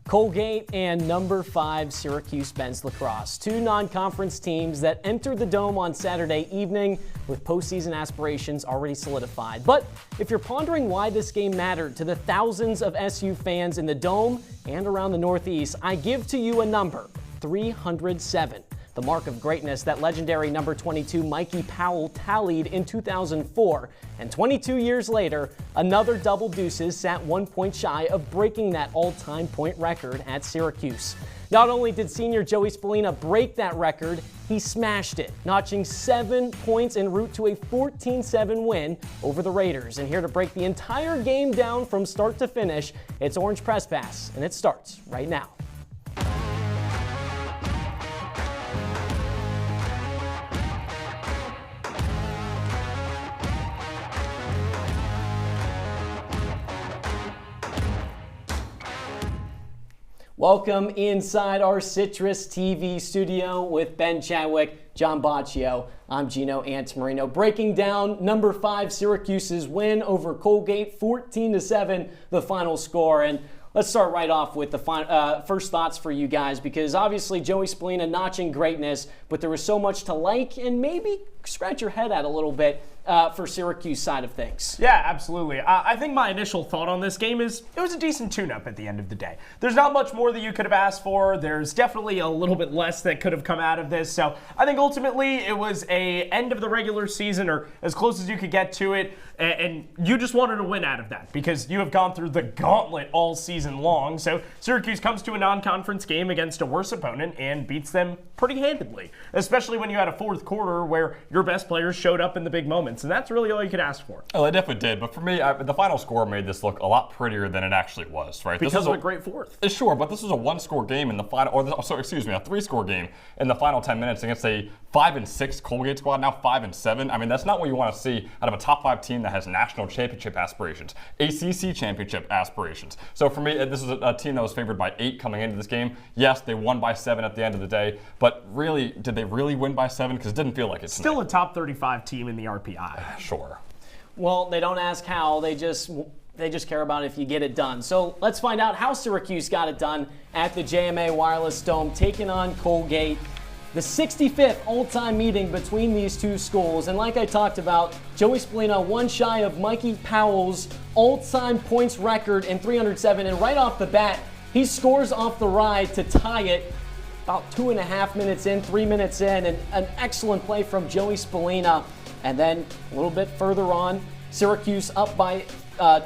Colgate and number 5 Syracuse men's lacrosse, two non-conference teams that entered the Dome on Saturday evening with postseason aspirations already solidified. But if you're pondering why this game mattered to the thousands of SU fans in the Dome and around the Northeast, I give to you a number, 307. The mark of greatness that legendary number 22 Mikey Powell tallied in 2004. And 22 years later, another double deuces sat 1 point shy of breaking that all-time point record at Syracuse. Not only did senior Joey Spallina break that record, he smashed it, notching 7 points en route to a 14-7 win over the Raiders. And here to break the entire game down from start to finish, it's Orange Press Pass, and it starts right now. Welcome inside our CitrusTV studio with Ben Chadwick, John Boccio. I'm Gino Antimarino, breaking down number 5 Syracuse's win over Colgate, 14-7, the final score. And let's start right off with the first thoughts for you guys, because obviously Joey Spallina notching greatness, but there was so much to like and maybe scratch your head at a little bit for Syracuse side of things. Yeah, absolutely. I think my initial thought on this game is it was a decent tune-up at the end of the day. There's not much more that you could have asked for. There's definitely a little bit less that could have come out of this. So I think ultimately it was a end of the regular season, or as close as you could get to it, and you just wanted to win out of that because you have gone through the gauntlet all season long. So Syracuse comes to a non-conference game against a worse opponent and beats them pretty handedly, especially when you had a fourth quarter where your best players showed up in the big moments. And that's really all you could ask for. Oh, they definitely did. But for me, the final score made this look a lot prettier than it actually was, right? Because of a great fourth. Sure, but this was a one-score game in the final, or a three-score game in the final 10 minutes against a 5-6 Colgate squad, now 5-7. I mean, that's not what you want to see out of a top 5 team that has national championship aspirations, ACC championship aspirations. So for me, this is a team that was favored by 8 coming into this game. Yes, they won by 7 at the end of the day, but really, did they really win by 7? Because it didn't feel like it. Still a top 35 team in the RPI. Sure. Well, they don't ask how, they just care about if you get it done. So let's find out how Syracuse got it done at the JMA Wireless Dome, taking on Colgate. The 65th all-time meeting between these two schools. And like I talked about, Joey Spallina one shy of Mikey Powell's all-time points record in 307. And right off the bat, he scores off the ride to tie it about 2.5 minutes in, 3 minutes in. And an excellent play from Joey Spallina. And then a little bit further on, Syracuse up by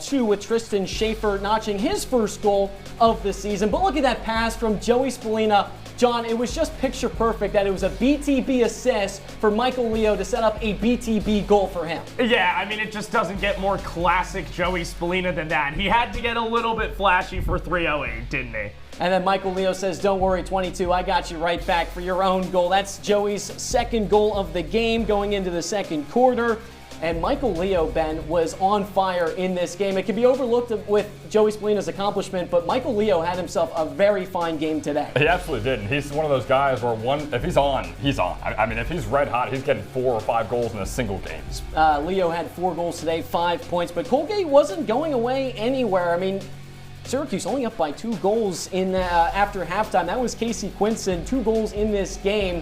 2 with Tristan Schaefer notching his first goal of the season. But look at that pass from Joey Spallina. John, it was just picture perfect that it was a BTB assist for Michael Leo to set up a BTB goal for him. Yeah, I mean, it just doesn't get more classic Joey Spallina than that. He had to get a little bit flashy for 308, didn't he? And then Michael Leo says, don't worry, 22, I got you right back for your own goal. That's Joey's second goal of the game going into the second quarter. And Michael Leo, Ben, was on fire in this game. It can be overlooked with Joey Spallina's accomplishment, but Michael Leo had himself a very fine game today. He absolutely did. And he's one of those guys where if he's on, he's on. I mean, if he's red hot, he's getting 4 or 5 goals in a single game. Leo had 4 goals today, 5 points, but Colgate wasn't going away anywhere. I mean, Syracuse only up by 2 goals in after halftime. That was Casey Quinson, 2 goals in this game.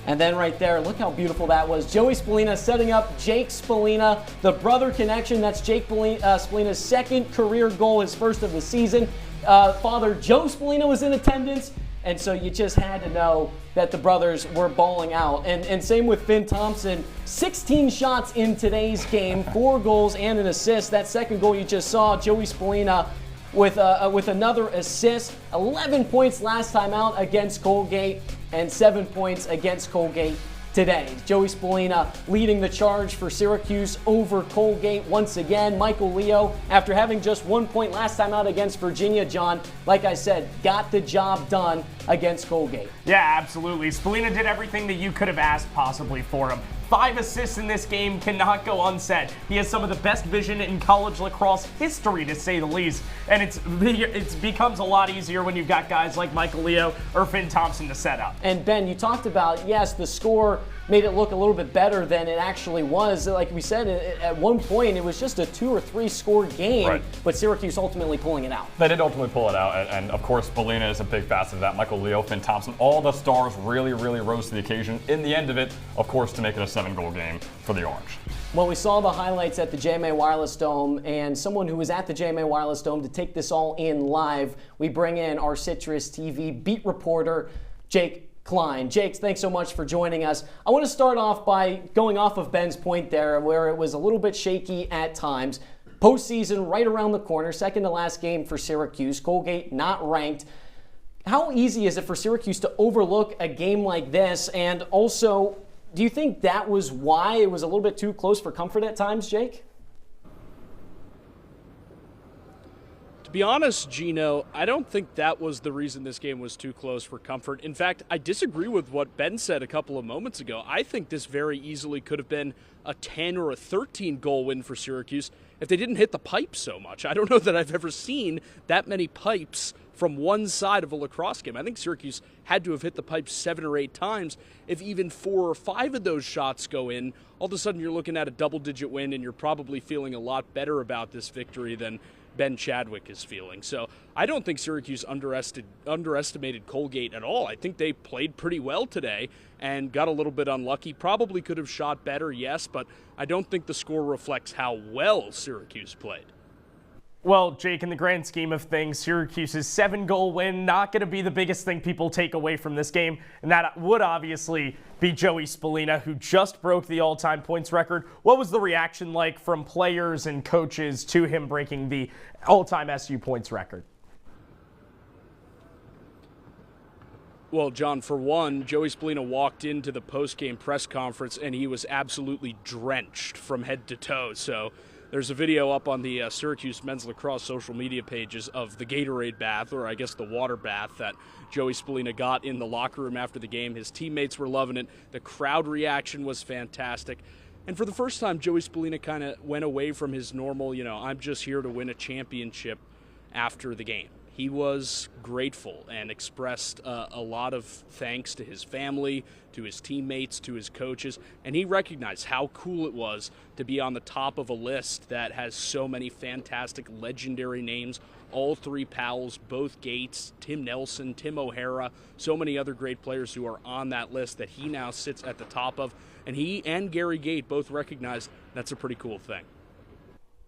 And then right there, look how beautiful that was. Joey Spallina setting up Jake Spallina, the brother connection. That's Jake Spallina's second career goal, his first of the season. Father Joe Spallina was in attendance, and so you just had to know that the brothers were balling out. And same with Finn Thompson, 16 shots in today's game, 4 goals and an assist. That second goal you just saw, Joey Spallina with another assist, 11 points last time out against Colgate, and 7 points against Colgate today. Joey Spallina leading the charge for Syracuse over Colgate once again. Michael Leo, after having just 1 point last time out against Virginia, John, like I said, got the job done against Colgate. Yeah, absolutely. Spallina did everything that you could have asked possibly for him. 5 assists in this game cannot go unsaid. He has some of the best vision in college lacrosse history, to say the least. And it becomes a lot easier when you've got guys like Michael Leo or Finn Thompson to set up. And Ben, you talked about, yes, the score made it look a little bit better than it actually was. Like we said, at one point it was just a 2 or 3 score game, right. But Syracuse ultimately pulling it out. They did ultimately pull it out, and of course Spallina is a big facet of that. Michael Leo, Finn Thompson, all the stars really rose to the occasion. In the end of it, of course, to make it a 7-goal game for the Orange. Well, we saw the highlights at the JMA Wireless Dome, and someone who was at the JMA Wireless Dome to take this all in live, we bring in our CitrusTV beat reporter, Jake Klein. Jake, thanks so much for joining us. I want to start off by going off of Ben's point there, where it was a little bit shaky at times. Postseason right around the corner, second to last game for Syracuse. Colgate not ranked. How easy is it for Syracuse to overlook a game like this? And also, do you think that was why it was a little bit too close for comfort at times, Jake? To be honest, Gino, I don't think that was the reason this game was too close for comfort. In fact, I disagree with what Ben said a couple of moments ago. I think this very easily could have been a 10 or a 13 goal win for Syracuse if they didn't hit the pipe so much. I don't know that I've ever seen that many pipes from one side of a lacrosse game. I think Syracuse had to have hit the pipe 7 or 8 times. If even 4 or 5 of those shots go in, all of a sudden you're looking at a double-digit win, and you're probably feeling a lot better about this victory than Ben Chadwick is feeling. So I don't think Syracuse underestimated Colgate at all. I think they played pretty well today and got a little bit unlucky. Probably could have shot better, yes, but I don't think the score reflects how well Syracuse played. Well, Jake, in the grand scheme of things, Syracuse's 7-goal win not going to be the biggest thing people take away from this game, and that would obviously be Joey Spallina, who just broke the all-time points record. What was the reaction like from players and coaches to him breaking the all-time SU points record? Well, John, for one, Joey Spallina walked into the post-game press conference, and he was absolutely drenched from head to toe, so there's a video up on the Syracuse men's lacrosse social media pages of the Gatorade bath, or I guess the water bath, that Joey Spallina got in the locker room after the game. His teammates were loving it. The crowd reaction was fantastic. And for the first time, Joey Spallina kind of went away from his normal, I'm just here to win a championship after the game. He was grateful and expressed a lot of thanks to his family, to his teammates, to his coaches, and he recognized how cool it was to be on the top of a list that has so many fantastic, legendary names. All 3 Powells, both Gates, Tim Nelson, Tim O'Hara, so many other great players who are on that list that he now sits at the top of, and he and Gary Gate both recognize that's a pretty cool thing.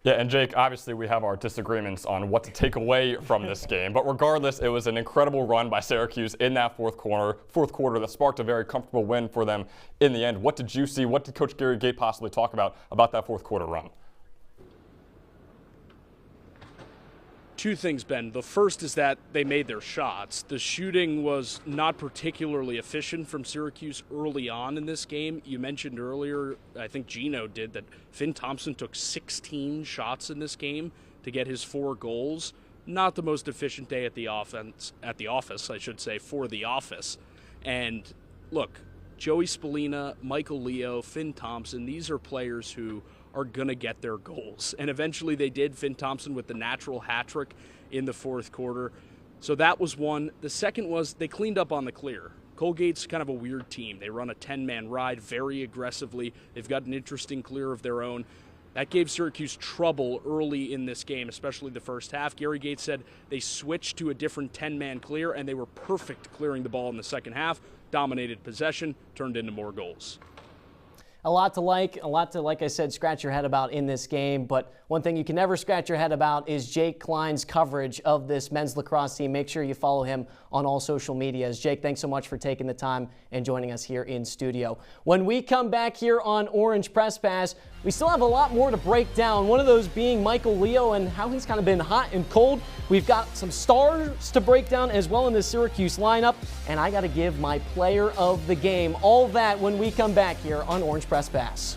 Yeah, and Jake, obviously we have our disagreements on what to take away from this game, but regardless, it was an incredible run by Syracuse in that fourth quarter that sparked a very comfortable win for them in the end. What did you see? What did Coach Gary Gate possibly talk about that fourth quarter run? 2 things, Ben. The first is that they made their shots. The shooting was not particularly efficient from Syracuse early on in this game. You mentioned earlier, I think Gino did, that Finn Thompson took 16 shots in this game to get his 4 goals. Not the most efficient day at the office, for the office. And look, Joey Spallina, Michael Leo, Finn Thompson, these are players who are going to get their goals. And eventually they did. Finn Thompson with the natural hat trick in the fourth quarter. So that was one. The second was they cleaned up on the clear. Colgate's kind of a weird team. They run a 10-man ride very aggressively. They've got an interesting clear of their own. That gave Syracuse trouble early in this game, especially the first half. Gary Gate said they switched to a different 10-man clear, and they were perfect clearing the ball in the second half. Dominated possession, turned into more goals. A lot to like I said, scratch your head about in this game. But one thing you can never scratch your head about is Jake Klein's coverage of this men's lacrosse team. Make sure you follow him on all social medias. Jake, thanks so much for taking the time and joining us here in studio. When we come back here on Orange Press Pass, we still have a lot more to break down. One of those being Michael Leo and how he's kind of been hot and cold. We've got some stars to break down as well in the Syracuse lineup. And I got to give my player of the game. All that when we come back here on Orange Press Pass.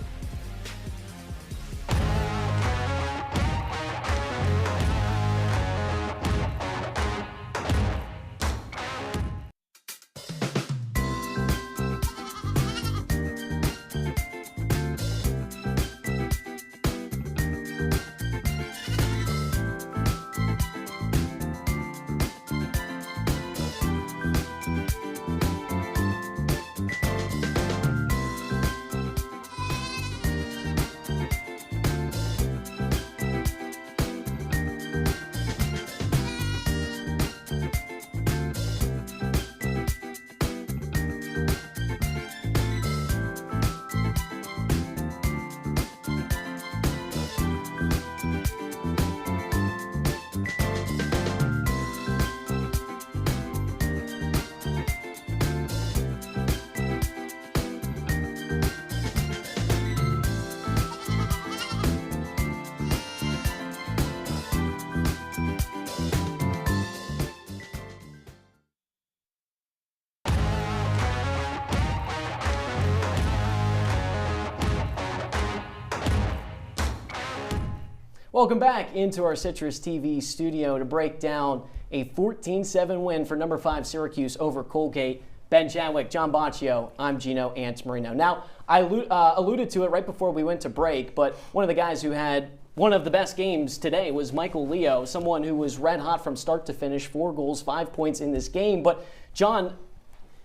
Welcome back into our Citrus TV studio to break down a 14-7 win for number 5 Syracuse over Colgate. Ben Chadwick, John Boccio, I'm Gino Antimarino. Now, I alluded to it right before we went to break, but one of the guys who had one of the best games today was Michael Leo, someone who was red hot from start to finish, 4 goals, 5 points in this game. But, John,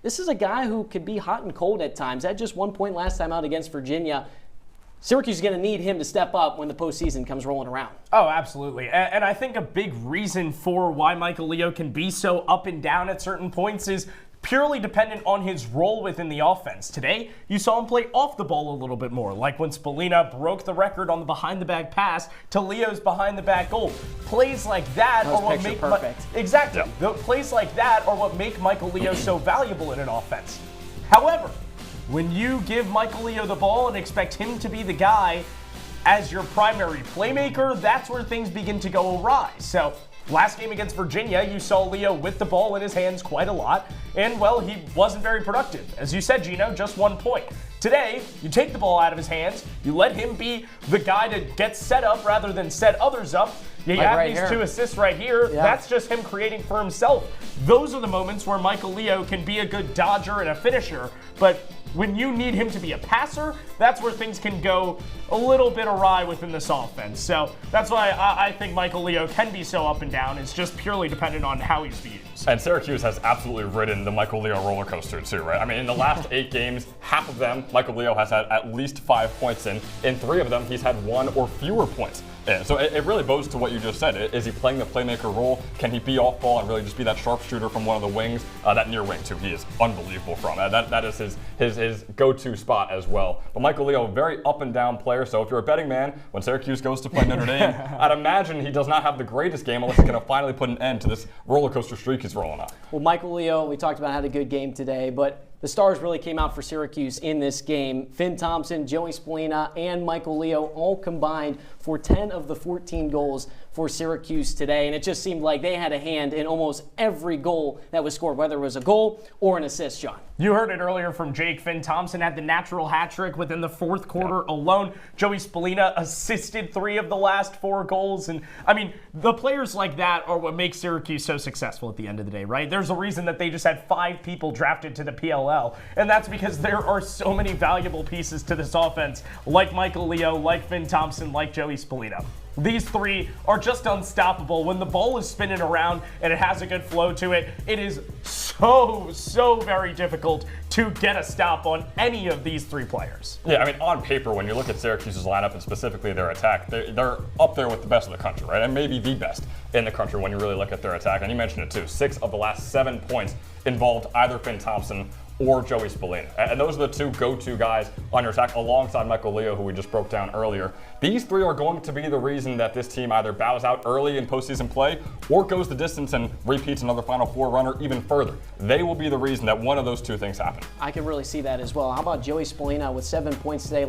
this is a guy who could be hot and cold at times. Had just 1 point last time out against Virginia. Syracuse is going to need him to step up when the postseason comes rolling around. Oh, absolutely. And I think a big reason for why Michael Leo can be so up and down at certain points is purely dependent on his role within the offense. Today, you saw him play off the ball a little bit more, like when Spallina broke the record on the behind-the-back pass to Leo's behind-the-back goal. Plays like that are what make exactly. The plays like that are what make Michael Leo so valuable in an offense. However, when you give Michael Leo the ball and expect him to be the guy as your primary playmaker, that's where things begin to go awry. So, last game against Virginia, you saw Leo with the ball in his hands quite a lot, and, well, he wasn't very productive. As you said, Gino, just 1 point. Today, you take the ball out of his hands, you let him be the guy to get set up rather than set others up. You have right these here. 2 assists right here. Yeah. That's just him creating for himself. Those are the moments where Michael Leo can be a good dodger and a finisher, but when you need him to be a passer, that's where things can go a little bit awry within this offense. So that's why I think Michael Leo can be so up and down. It's just purely dependent on how he's being used. And Syracuse has absolutely ridden the Michael Leo roller coaster too, right? I mean, in the last 8 games, half of them, Michael Leo has had at least 5 points in. In 3 of them, he's had 1 or fewer points. Yeah, so it really bodes to what you just said. Is he playing the playmaker role? Can he be off ball and really just be that sharpshooter from one of the wings? That near wing too, he is unbelievable from. That is his go-to spot as well. But Michael Leo, very up and down player. So if you're a betting man, when Syracuse goes to play Notre Dame, I'd imagine he does not have the greatest game unless he's going to finally put an end to this roller coaster streak he's rolling on. Well, Michael Leo, we talked about had a good game today, but the stars really came out for Syracuse in this game. Finn Thompson, Joey Spallina, and Michael Leo all combined for 10 of the 14 goals for Syracuse today. And it just seemed like they had a hand in almost every goal that was scored, whether it was a goal or an assist, John. You heard it earlier from Jake. Finn Thompson had the natural hat trick within the 4th quarter alone. Joey Spallina assisted 3 of the last 4 goals. And, I mean, the players like that are what makes Syracuse so successful at the end of the day, right? There's a reason that they just had 5 people drafted to the PLL. And that's because there are so many valuable pieces to this offense, like Michael Leo, like Finn Thompson, like Joey Spallina. These 3 are just unstoppable. When the ball is spinning around and it has a good flow to it, it is so very difficult to get a stop on any of these 3 players. Yeah, I mean, on paper, when you look at Syracuse's lineup and specifically their attack, they're up there with the best of the country, right? And maybe the best in the country when you really look at their attack. And you mentioned it too. 6 of the last 7 points involved either Finn Thompson or Joey Spallina. And those are the 2 go-to guys on your attack alongside Michael Leo, who we just broke down earlier. These 3 are going to be the reason that this team either bows out early in postseason play or goes the distance and repeats another Final Four runner even further. They will be the reason that one of those 2 things happen. I can really see that as well. How about Joey Spallina with 7 points today?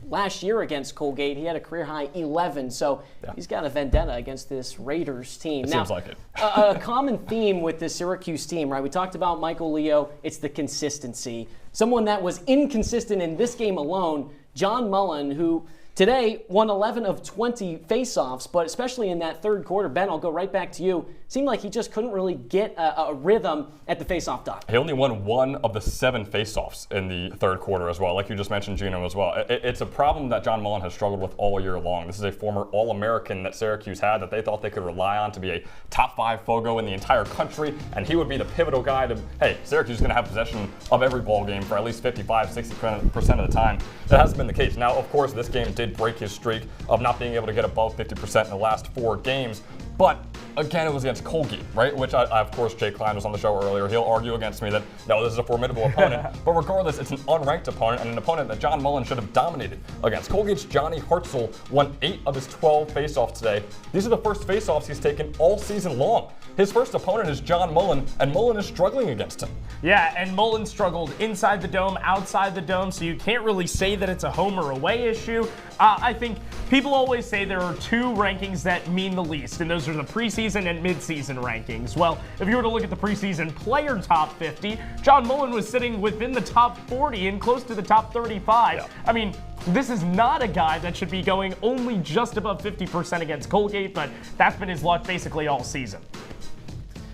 Last year against Colgate, he had a career-high 11, so he's got a vendetta against this Raiders team. It seems like it. A common theme with this Syracuse team, right? We talked about Michael Leo. It's the consistency. Someone that was inconsistent in this game alone, John Mullen, who today won 11 of 20 faceoffs, but especially in that 3rd quarter, Ben, I'll go right back to you. Seemed like he just couldn't really get a rhythm at the faceoff dot. He only won 1 of the 7 faceoffs in the 3rd quarter as well, like you just mentioned, Gino, as well. It's a problem that John Mullen has struggled with all year long. This is a former All-American that Syracuse had that they thought they could rely on to be a top 5 FOGO in the entire country, and he would be the pivotal guy to, hey, Syracuse is going to have possession of every ball game for at least 55-60% of the time. That hasn't been the case. Now, of course, this game did break his streak of not being able to get above 50% in the last 4 games, but again, it was against Colgate, right? Which, of course, Jay Klein was on the show earlier. He'll argue against me that, no, this is a formidable opponent. But regardless, it's an unranked opponent and an opponent that John Mullen should have dominated against. Colgate's Johnny Hartzell won 8 of his 12 faceoffs today. These are the first faceoffs he's taken all season long. His first opponent is John Mullen, and Mullen is struggling against him. Yeah, and Mullen struggled inside the dome, outside the dome, so you can't really say that it's a home or away issue. I think people always say there are two rankings that mean the least, and those are the preseason and midseason rankings. Well, if you were to look at the preseason player top 50, John Mullen was sitting within the top 40 and close to the top 35. Yeah. I mean, this is not a guy that should be going only just above 50% against Colgate, but that's been his luck basically all season.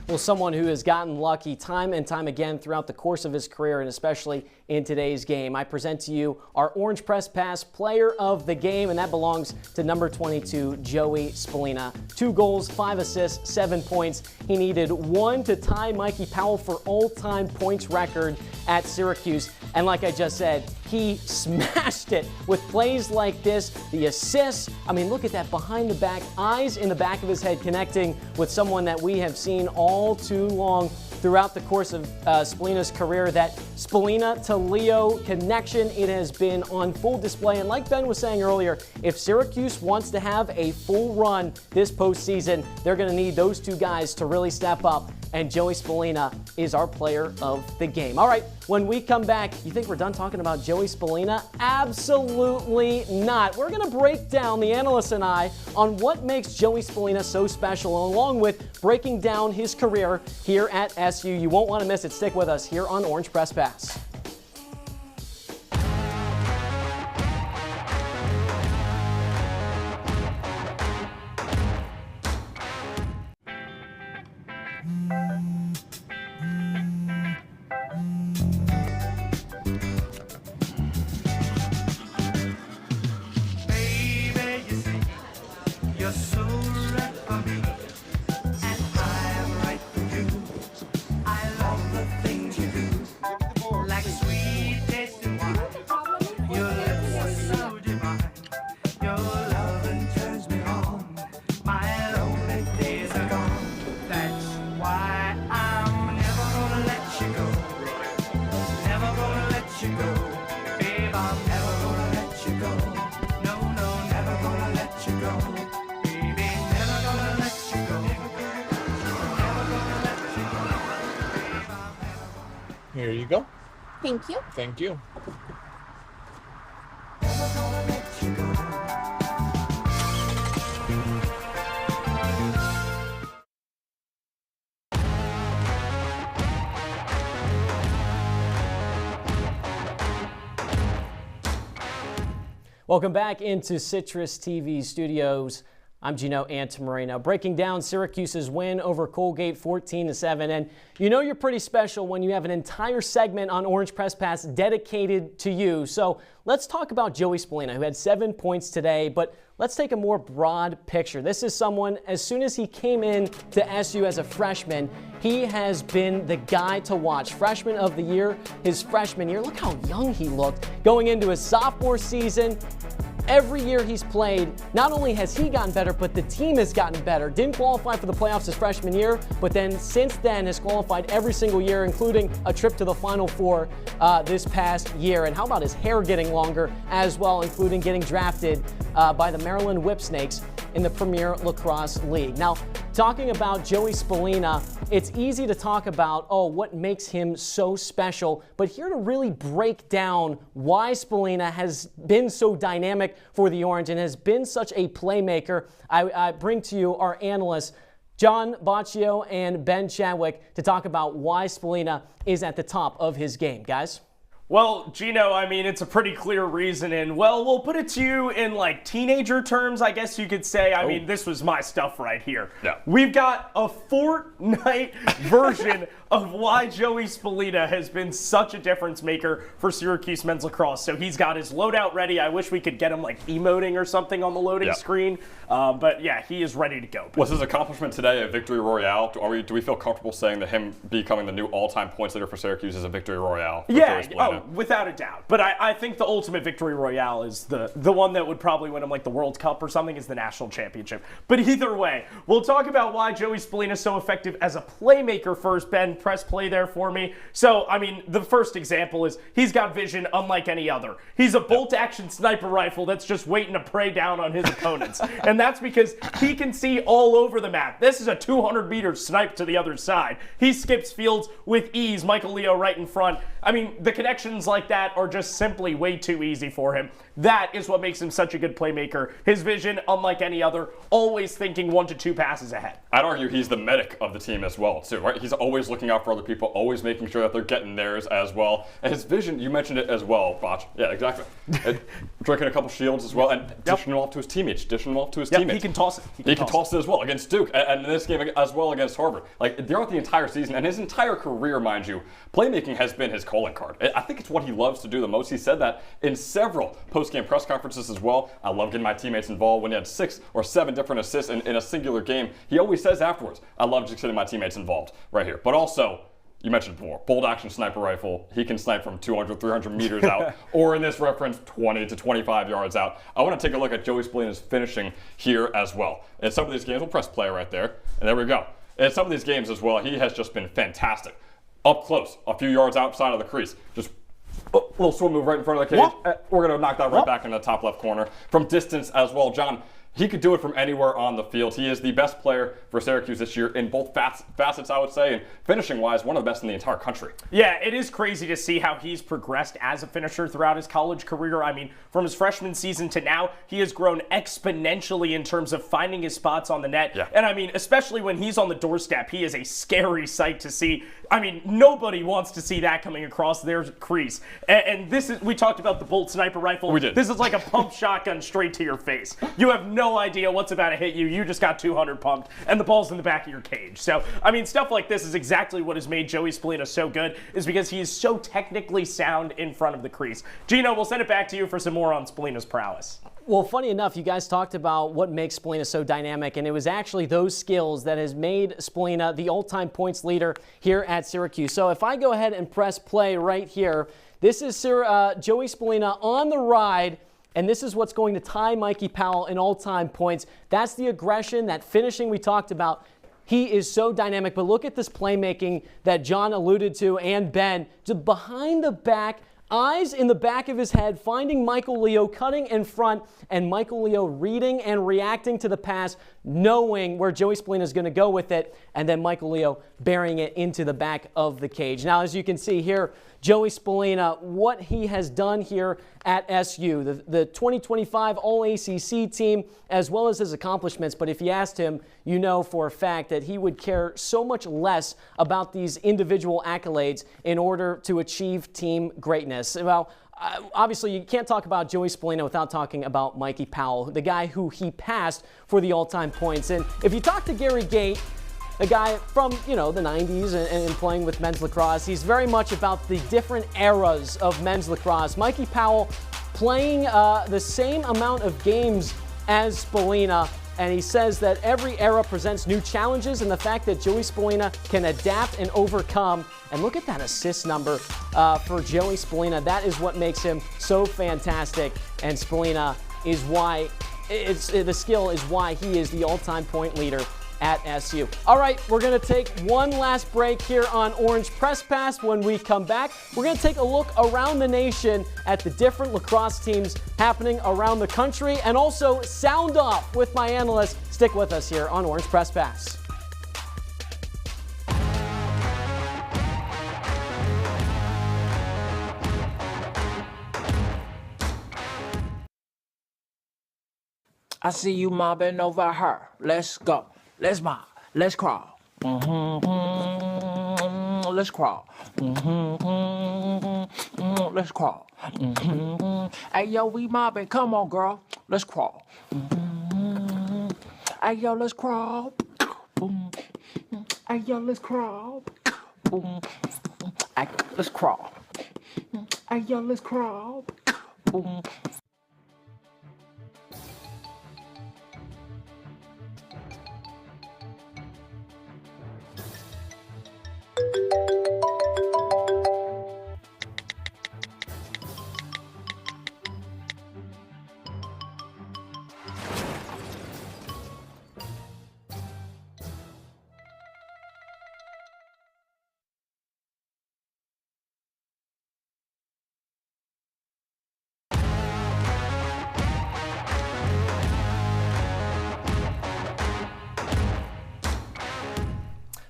Well, someone who has gotten lucky time and time again throughout the course of his career, and especially in today's game. I present to you our Orange Press Pass player of the game, and that belongs to number 22, Joey Spallina. 2 goals, 5 assists, 7 points. He needed 1 to tie Mikey Powell for all-time points record at Syracuse. And like I just said, he smashed it with plays like this, the assists. I mean, look at that behind the back, eyes in the back of his head, connecting with someone that we have seen all too long throughout the course of Spallina's career. That Spallina to Leo connection, it has been on full display. And like Ben was saying earlier, if Syracuse wants to have a full run this postseason, they're going to need those two guys to really step up. And Joey Spallina is our player of the game. All right, when we come back, you think we're done talking about Joey Spallina? Absolutely not. We're going to break down, the analysts and I, on what makes Joey Spallina so special, along with breaking down his career here at SU. You won't want to miss it. Stick with us here on Orange Press Pass. Here you go. Thank you. Thank you. Welcome back into CitrusTV studios. I'm Gino Antimarino, breaking down Syracuse's win over Colgate 14-7. And you know you're pretty special when you have an entire segment on Orange Press Pass dedicated to you. So let's talk about Joey Spallina, who had 7 points today, but let's take a more broad picture. This is someone, as soon as he came in to SU as a freshman, he has been the guy to watch. Freshman of the year, his freshman year. Look how young he looked. Going into his sophomore season, every year he's played, not only has he gotten better, but the team has gotten better. Didn't qualify for the playoffs his freshman year, but then since then has qualified every single year, including a trip to the Final Four this past year. And how about his hair getting longer as well, including getting drafted by the Maryland Whipsnakes in the Premier Lacrosse League. Now, talking about Joey Spallina, it's easy to talk about, what makes him so special, but here to really break down why Spallina has been so dynamic for the Orange and has been such a playmaker, I bring to you our analysts, John Boccio and Ben Chadwick, to talk about why Spallina is at the top of his game. Guys? Well, Gino, I mean, it's a pretty clear reason, and, well, we'll put it to you in, like, teenager terms, I guess you could say. I mean, this was my stuff right here. Yeah. We've got a Fortnite version of why Joey Spallina has been such a difference maker for Syracuse men's lacrosse. So he's got his loadout ready. I wish we could get him, like, emoting or something on the loading screen. But, yeah, he is ready to go. Was his accomplishment today a victory royale? Do we feel comfortable saying that him becoming the new all-time points leader for Syracuse is a victory royale? Yeah, without a doubt. But I think the ultimate victory royale is the one that would probably win him like the World Cup or something, is the national championship. But either way, we'll talk about why Joey Spallina is so effective as a playmaker first. Ben, press play there for me. So, I mean, the first example is he's got vision unlike any other. He's a bolt-action sniper rifle that's just waiting to prey down on his opponents. And that's because he can see all over the map. This is a 200-meter snipe to the other side. He skips fields with ease. Michael Leo right in front. I mean, the connection connections like that are just simply way too easy for him. That is what makes him such a good playmaker. His vision, unlike any other, always thinking 1 to 2 passes ahead. I'd argue he's the medic of the team as well, too, right? He's always looking out for other people, always making sure that they're getting theirs as well. And his vision, you mentioned it as well, Boccio. Yeah, exactly. Drinking a couple shields as well, and dishing them off to his teammates. He can toss it. He can toss it as well against Duke, and in this game as well against Harvard. Like, throughout the entire season, and his entire career, mind you, playmaking has been his calling card. I think it's what he loves to do the most. He said that in several post-game press conferences as well. I love getting my teammates involved. When he had 6 or 7 different assists in a singular game, he always says afterwards, I love just getting my teammates involved right here. But also, you mentioned before, bolt action sniper rifle. He can snipe from 200, 300 meters out, or in this reference, 20 to 25 yards out. I want to take a look at Joey Spallina's finishing here as well. In some of these games, we'll press play right there, and there we go. In some of these games as well, he has just been fantastic. Up close, a few yards outside of the crease, just a little swim move right in front of the cage. We're going to knock that right back in the top left corner. From distance as well, John, he could do it from anywhere on the field. He is the best player for Syracuse this year in both facets, I would say, and finishing-wise, one of the best in the entire country. Yeah, it is crazy to see how he's progressed as a finisher throughout his college career. I mean, from his freshman season to now, he has grown exponentially in terms of finding his spots on the net. Yeah. And I mean, especially when he's on the doorstep, he is a scary sight to see. I mean, nobody wants to see that coming across their crease. And this is, we talked about the bolt sniper rifle. We did. This is like a pump shotgun straight to your face. You have no idea what's about to hit you. You just got 200 pumped, and the ball's in the back of your cage. So, I mean, stuff like this is exactly what has made Joey Spallina so good, is because he is so technically sound in front of the crease. Gino, we'll send it back to you for some more on Spallina's prowess. Well, funny enough, you guys talked about what makes Spallina so dynamic, and it was actually those skills that has made Spallina the all-time points leader here at Syracuse. So if I go ahead and press play right here, this is Joey Spallina on the ride, and this is what's going to tie Mikey Powell in all-time points. That's the aggression, that finishing we talked about. He is so dynamic, but look at this playmaking that John alluded to, and Ben, just behind the back, eyes in the back of his head, finding Michael Leo, cutting in front, and Michael Leo reading and reacting to the pass, knowing where Joey Spallina is going to go with it, and then Michael Leo burying it into the back of the cage. Now, as you can see here, Joey Spallina, what he has done here at SU, the 2025 All-ACC team, as well as his accomplishments. But if you asked him, you know for a fact that he would care so much less about these individual accolades in order to achieve team greatness. Well, obviously, you can't talk about Joey Spallina without talking about Mikey Powell, the guy who he passed for the all-time points. And if you talk to Gary Gait, a guy from, you know, the 90s and playing with men's lacrosse, he's very much about the different eras of men's lacrosse. Mikey Powell playing the same amount of games as Spallina, and he says that every era presents new challenges, and the fact that Joey Spallina can adapt and overcome. And look at that assist number for Joey Spallina. That is what makes him so fantastic, and Spallina is why, the skill is why he is the all-time point leader at SU. All right, we're going to take one last break here on Orange Press Pass. When we come back, we're going to take a look around the nation at the different lacrosse teams happening around the country, and also sound off with my analysts. Stick with us here on Orange Press Pass. I see you mobbing over her. Let's go. Let's mob. Let's crawl. Let's crawl. Let's crawl. Hey, yo, we mobbing. Come on, girl. Let's crawl. Hey, yo, let's crawl. Hey, yo, let's crawl. Hey, let's crawl. Hey, yo, let's crawl.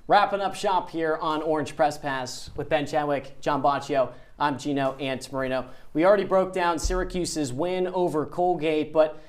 Wrapping up shop here on Orange Press Pass with Ben Chadwick, John Boccio. I'm Gino Antimarino. We already broke down Syracuse's win over Colgate, but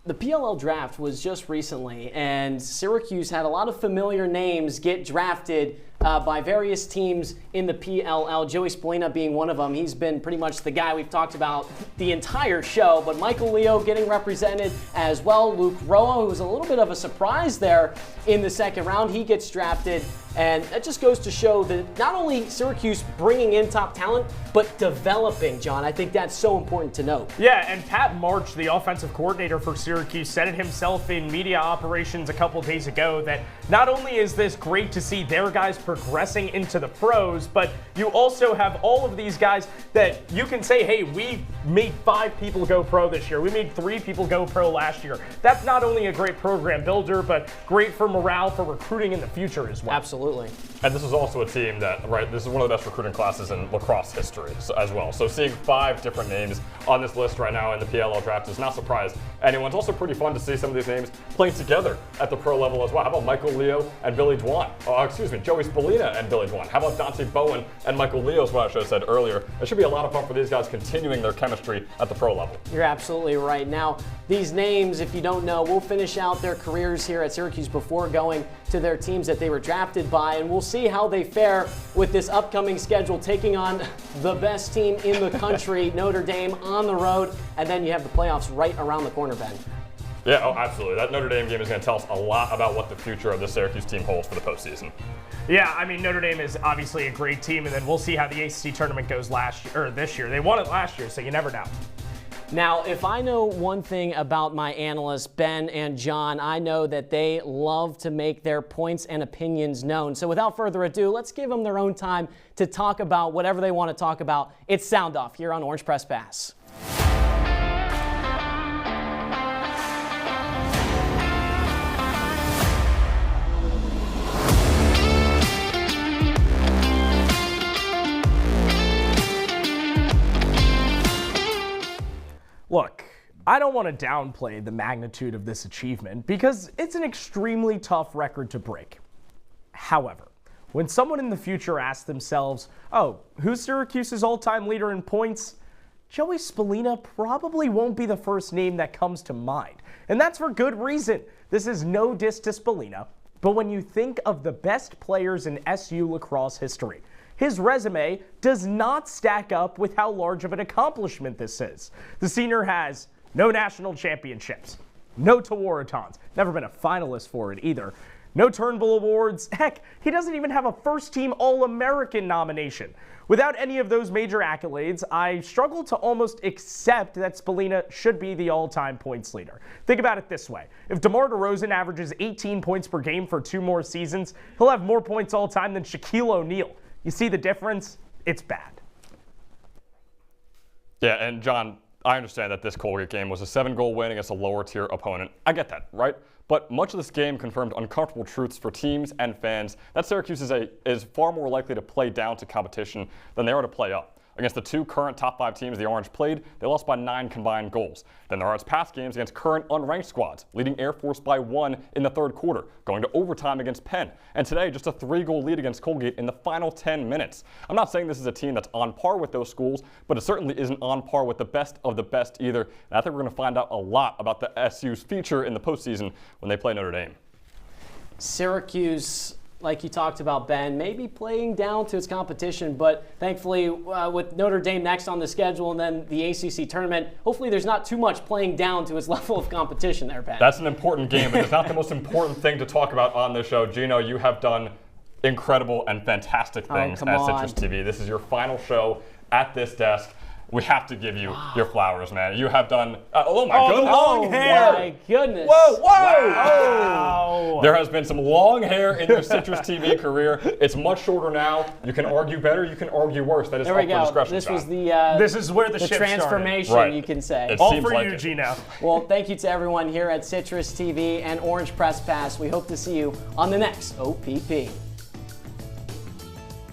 the PLL draft was just recently, and Syracuse had a lot of familiar names get drafted by various teams in the PLL, Joey Spallina being one of them. He's been pretty much the guy we've talked about the entire show, but Michael Leo getting represented as well. Luke Roa, who was a little bit of a surprise there in the second round, he gets drafted, and that just goes to show that not only Syracuse bringing in top talent, but developing, John. I think that's so important to note. Yeah, and Pat March, the offensive coordinator for Syracuse, said it himself in media operations a couple days ago that not only is this great to see their guys progressing into the pros, but you also have all of these guys that you can say, hey, we made 5 people go pro this year. We made 3 people go pro last year. That's not only a great program builder, but great for morale, for recruiting in the future as well. Absolutely. And this is also a team that, this is one of the best recruiting classes in lacrosse history as well. So seeing 5 different names on this list right now in the PLL draft is not surprise anyone. It's also pretty fun to see some of these names playing together at the pro level as well. How about Michael Leo and Billy Dwan? Joey Spallina and Billy Dwan. How about Dante Bowen and Michael Leo is what I should have said earlier. It should be a lot of fun for these guys continuing their chemistry at the pro level. You're absolutely right. Now, these names, if you don't know, will finish out their careers here at Syracuse before going to their teams that they were drafted by, and we'll see how they fare with this upcoming schedule, taking on the best team in the country, Notre Dame, on the road, and then you have the playoffs right around the corner, Ben. Yeah, oh, absolutely. That Notre Dame game is going to tell us a lot about what the future of the Syracuse team holds for the postseason. Yeah, I mean, Notre Dame is obviously a great team, and then we'll see how the ACC tournament goes this year. They won it last year, so you never know. Now, if I know one thing about my analysts, Ben and John, I know that they love to make their points and opinions known. So without further ado, let's give them their own time to talk about whatever they want to talk about. It's Sound Off here on Orange Press Pass. Look, I don't want to downplay the magnitude of this achievement because it's an extremely tough record to break. However, when someone in the future asks themselves, oh, who's Syracuse's all-time leader in points? Joey Spallina probably won't be the first name that comes to mind. And that's for good reason. This is no diss to Spallina, but when you think of the best players in SU lacrosse history, his resume does not stack up with how large of an accomplishment this is. The senior has no national championships, no Tewaratons, never been a finalist for it either, no Turnbull Awards, heck, he doesn't even have a first-team All-American nomination. Without any of those major accolades, I struggle to almost accept that Spallina should be the all-time points leader. Think about it this way. If DeMar DeRozan averages 18 points per game for 2 more seasons, he'll have more points all-time than Shaquille O'Neal. You see the difference? It's bad. Yeah, and John, I understand that this Colgate game was a 7-goal win against a lower-tier opponent. I get that, right? But much of this game confirmed uncomfortable truths for teams and fans that Syracuse is far more likely to play down to competition than they are to play up. Against the 2 current top 5 teams the Orange played, they lost by 9 combined goals. Then there are its past games against current unranked squads, leading Air Force by 1 in the 3rd quarter, going to overtime against Penn. And today, just a 3-goal lead against Colgate in the final 10 minutes. I'm not saying this is a team that's on par with those schools, but it certainly isn't on par with the best of the best either. And I think we're going to find out a lot about the SU's future in the postseason when they play Notre Dame. Syracuse, like you talked about, Ben, maybe playing down to its competition, but thankfully with Notre Dame next on the schedule and then the ACC tournament, hopefully there's not too much playing down to its level of competition there, Ben. That's an important game, but it's not the most important thing to talk about on this show. Gino, you have done incredible and fantastic things at CitrusTV. This is your final show at this desk. We have to give you your flowers, man. You have done, oh my goodness. Long hair. Oh my goodness. Whoa, whoa. Wow. There has been some long hair in your CitrusTV career. It's much shorter now. You can argue better, you can argue worse. That is There up we for go. discretion, This John. was the This is where the ship transformation, started. you can say. It All seems for like you, it. Gino. Well, thank you to everyone here at CitrusTV and Orange Press Pass. We hope to see you on the next OPP.